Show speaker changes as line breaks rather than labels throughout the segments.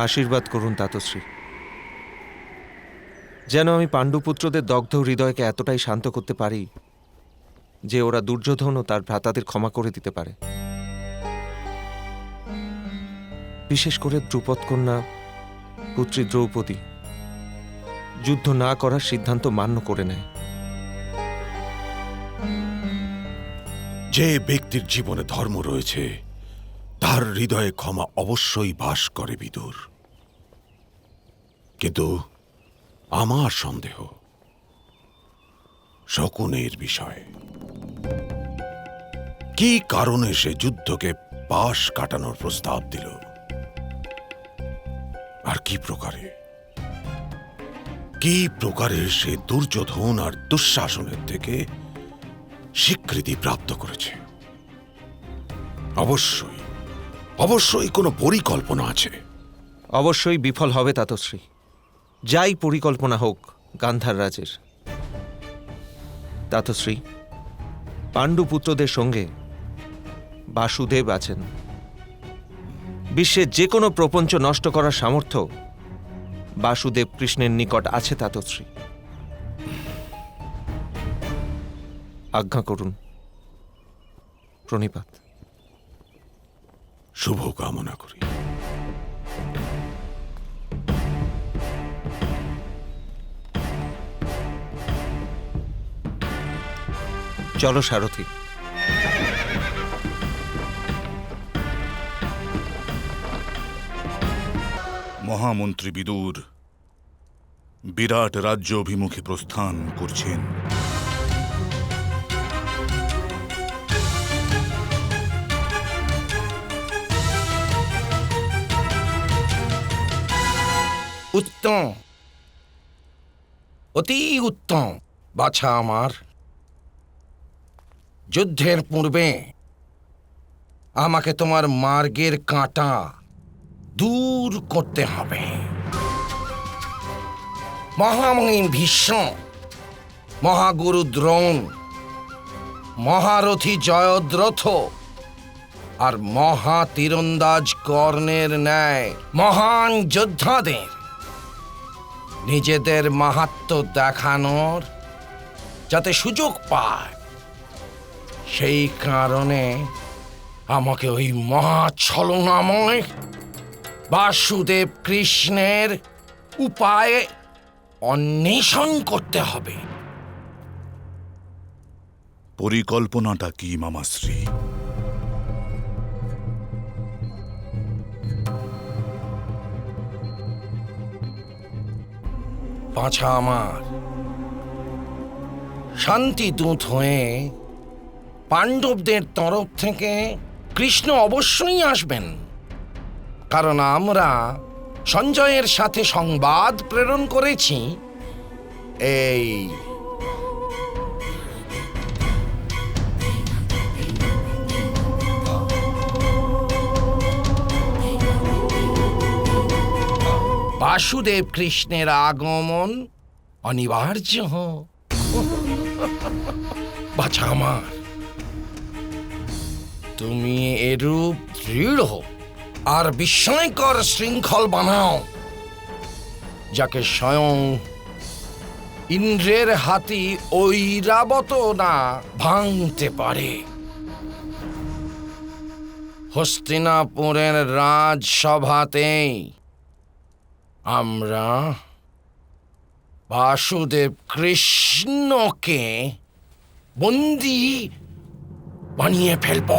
আশীর্বাদ করুন তাতশ্রী, যেন আমি পাণ্ডুপুত্রদের দগ্ধ হৃদয়কে এতটাই শান্ত করতে পারি যে ওরা দুর্যোধন ও তার ভ্রাতাদের ক্ষমা করে দিতে পারে। বিশেষ করে দ্রুপদ কন্যা পুত্রী দ্রৌপদী যুদ্ধ না করার সিদ্ধান্ত মান্য করে নেয়।
যে ব্যক্তির জীবনে ধর্ম রয়েছে তার হৃদয়ে ক্ষমা অবশ্যই বাস করে বিদুর। কিন্তু আমার সন্দেহ শকুনের বিষয়ে। কি কারণে সে যুদ্ধকে পাশ কাটানোর প্রস্তাব দিল, আর কি প্রকারে সে দুর্যোধন আর দুঃশাসনের থেকে স্বীকৃতি প্রাপ্ত করেছে? অবশ্যই কোনো পরিকল্পনা আছে।
অবশ্যই বিফল হবে তাতশ্রী, যাই পরিকল্পনা হোক গান্ধার রাজের। তাতশ্রী, পাণ্ডুপুত্রদের সঙ্গে বাসুদেব আছেন। বিশ্বের যে কোনো প্রপঞ্চ নষ্ট করার সামর্থ্য বাসুদেব কৃষ্ণের নিকট আছে তাতশ্রী। আজ্ঞা করুন। প্রণিপাত।
শুভ কামনা করি।
চলো সারথি।
মহামন্ত্রী বিদুর বিরাট রাজ্য অভিমুখে প্রস্থান করছেন।
উত্তম, অতি উত্তম বাছা আমার। যুদ্ধের পূর্বে আমাকে তোমার মার্গের কাঁটা দূর করতে হবে। মহামহিম ভীষ্ম, মহাগুরু দ্রোণ, মহারথী জয়দ্রথ আর মহা তীরন্দাজ কর্ণের ন্যায় মহান যোদ্ধাদের নিজেদের মাহাত্ম্য দেখানোর যাতে সুযোগ পায়, সেই কারণে আমাকে ওই মহাছলনাময় বাসুদেব কৃষ্ণের উপায়ে অন্বেষণ করতে হবে।
পরিকল্পনাটা কি মামাশ্রী?
বাছা আমার, শান্তিদূত হয়ে পাণ্ডবদের তরফ থেকে কৃষ্ণ অবশ্যই আসবেন, কারণ আমরা সঞ্জয়ের সাথে সংবাদ প্রেরণ করেছি। এই বাসুদেব কৃষ্ণের আগমন অনিবার্য। বাছা আমার, তুমি এরূপ দৃঢ় আর বিস্ময়কর শৃঙ্খল বানাও, যাকে স্বয়ং ইন্দ্রের হাতি ঐরাবত না ভাঙতে পারে। হস্তিনাপুরের রাজসভাতেই আমরা বাসুদেব কৃষ্ণকে বন্দী বানিয়ে ফেলব।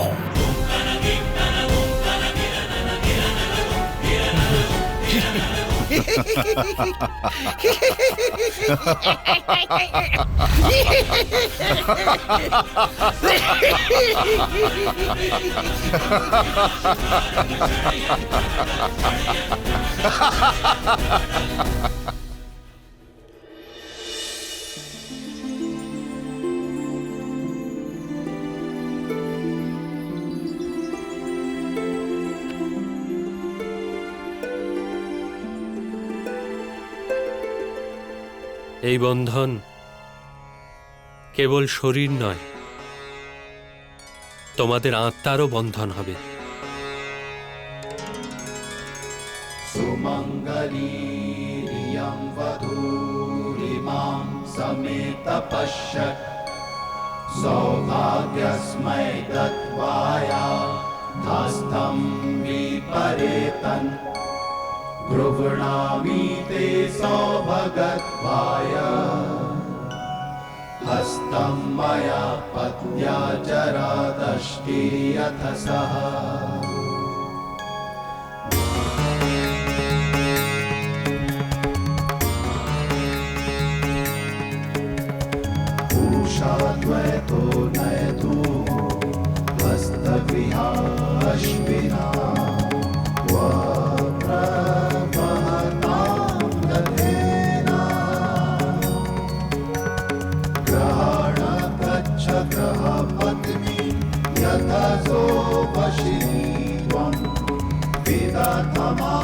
এই বন্ধন কেবল শরীর নয়, তোমাদের আত্মারও বন্ধন হবে।
सुमङ्गलीरियं वधूरिमां समेतपश्यत् सौभाग्यस्मै दत्वाया हस्तं विपरेतन् गृह्णामि ते सौभगत्वाय हस्तं मया पत्या चरादष्टि यथ सः उषाद्वैतो नयतु हस्तविहाश्विना वप्रवहतां गतेना ग्रहाण गच्छ ग्रहपत्नी यतसो वशिनी त्वं विदधमा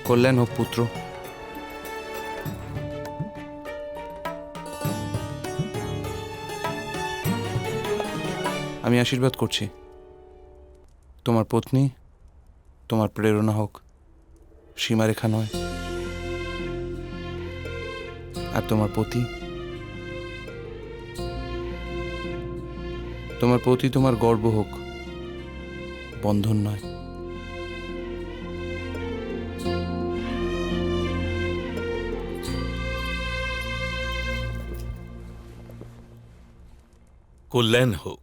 কল্যাণ হোক পুত্র। আমি আশীর্বাদ করছি তোমার পত্নী তোমার প্রেরণা হোক, সীমারেখা নয়। আর তোমার পতি তোমার গর্ব হোক, বন্ধন নয়।
কল্যাণ হোক।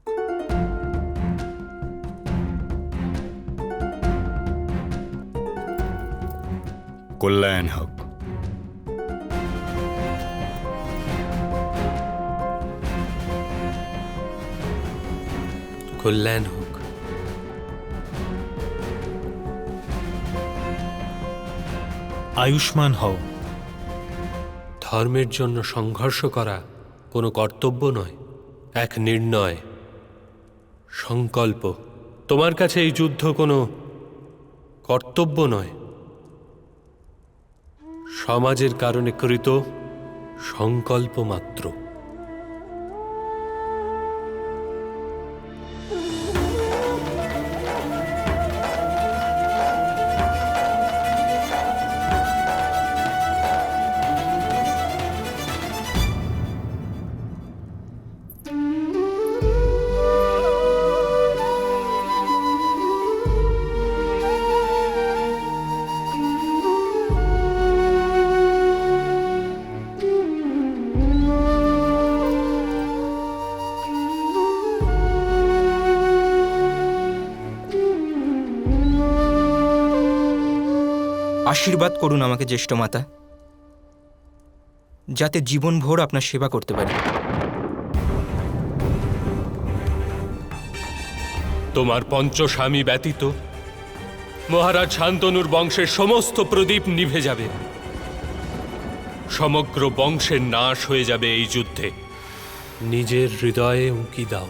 কল্যাণ হোক।
কল্যাণ হোক।
আয়ুষ্মান হও।
ধর্মের জন্য সংঘর্ষ করা কোনো কর্তব্য নয়, এক নির্ণয়, সংকল্প। তোমার কাছে এই যুদ্ধ কোনো কর্তব্য নয়, সমাজের কারণে কৃত সংকল্প মাত্র।
আশীর্বাদ করুন আমাকে জ্যেষ্ঠ মাতা, যাতে জীবনভর আপনার সেবা করতে পারি।
তোমার পঞ্চস্বামী ব্যতীত মহারাজ শান্তনুর বংশের সমস্ত প্রদীপ নিভে যাবে, সমগ্র বংশের নাশ হয়ে যাবে এই যুদ্ধে। নিজের হৃদয়ে উঁকি দাও,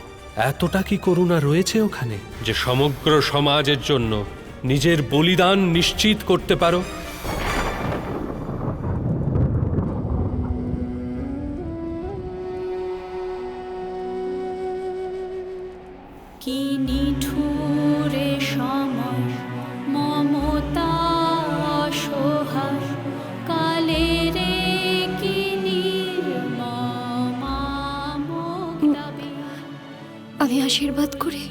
এতটা কি করুণা রয়েছে ওখানে যে সমগ্র সমাজের জন্য নিজের বলিদান নিশ্চিত করতে পারো?
কি নিঠুরে সময় মমতা অসহায় কালের কি নির্মম দাবি।
আমি আশীর্বাদ করি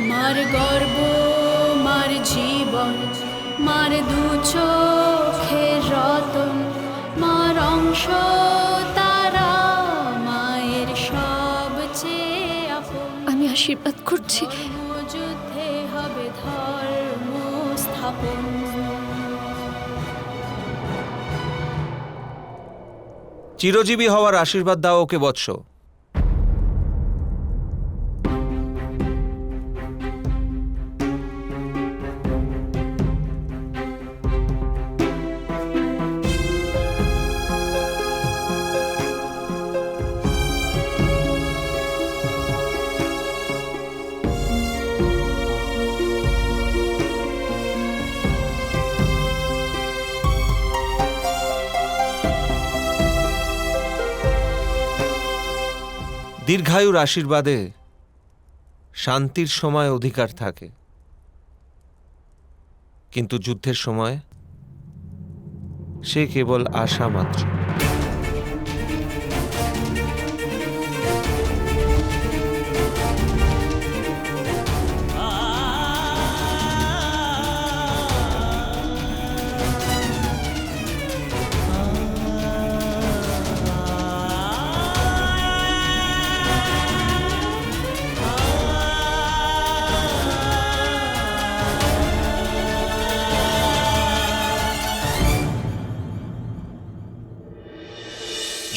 মার গর্ব, মার জীবন, মার দু চোখের রতন, মার অংশ তারা, মায়ের সবচেয়ে আপন।
আমি আশীর্বাদ করছি
যুদ্ধে হবে ধর্ম স্থাপন।
চিরজীবী হওয়ার আশীর্বাদ দাও ওকে বৎস। দীর্ঘায়ুর আশীর্বাদে শান্তির সময় অধিকার থাকে, কিন্তু যুদ্ধের সময় সে কেবল আশা মাত্র।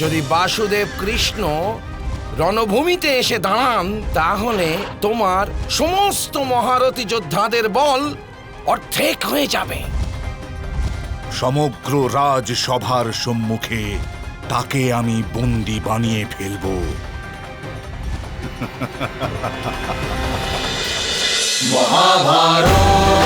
যদি বাসুদেব কৃষ্ণ রণভূমিতে এসে দাঁড়ান, তাহলে তোমার সমস্ত মহারথী যোদ্ধাদের বল অর্ধেক হয়ে যাবে।
সমগ্র রাজসভার সম্মুখে তাকে আমি বন্দি বানিয়ে ফেলব।
মহাভারত